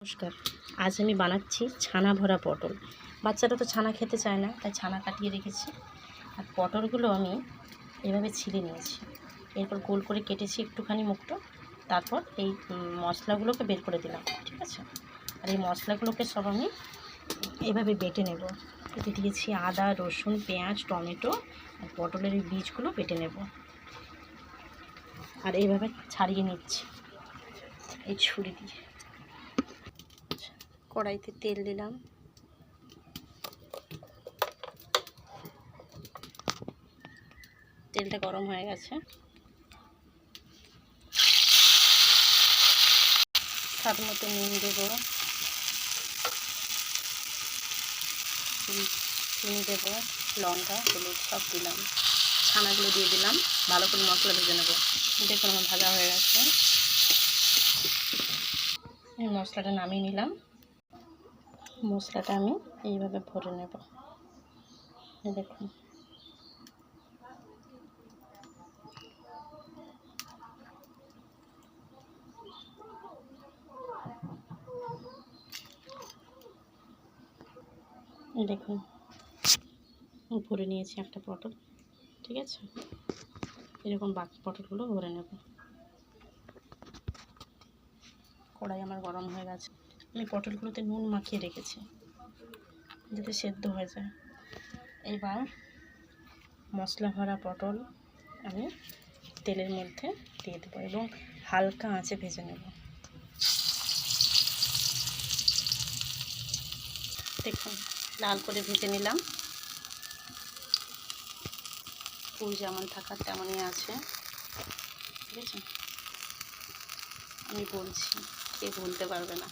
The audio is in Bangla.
নমস্কার। আজ আমি বানাচ্ছি ছানা ভরা পটল। বাচ্চারা তো ছানা খেতে চায় না, তাই ছানা কাটিয়ে রেখেছি। আর পটলগুলো আমি এভাবে ছিলে নিয়েছি, এরপর গোল করে কেটেছি একটুখানি মুখটা। তারপর এই মশলাগুলোকে বের করে দিলাম, ঠিক আছে। আর এই মশলাগুলোকে সব আমি এভাবে বেটে নেব। কেটে দিয়েছি আদা, রসুন, পেঁয়াজ, টমেটো আর পটলের এই বীজগুলো বেটে নেব। আর এইভাবে ছাড়িয়ে নিচ্ছি এই ছুরি দিয়ে। কড়াইতে তেল দিলাম, তেলটা গরম হয়ে গেছে। স্বাদ মতো নুন দেবো, চিনি দেবো, লঙ্কা, হলুদ সব দিলাম। ছানাগুলো দিয়ে দিলাম, ভালো করে মশলা ভেজে নেবো। দেখুন আমার ভাজা হয়ে গেছে। এই মশলাটা নামিয়ে নিলাম। মশলাটা আমি এইভাবে ভরে নেব। দেখুন দেখুন ভরে নিয়েছি একটা পটল, ঠিক আছে। এরকম বাকি পটলগুলো ভরে নেব। কড়াই আমার গরম হয়ে গেছে। আমি পটলগুলোতে নুন মাখিয়ে রেখেছি যাতে সেদ্ধ হয়ে যায়। এবার মশলা ভরা পটল আমি তেলের মধ্যে দিয়ে দেবো এবং হালকা আঁচে ভেজে নেব। দেখুন লাল করে ভেজে নিলাম। পুর যেমন থাকার তেমনই আছে, ঠিক আছে। আমি বলছি, কে বলতে পারবে না।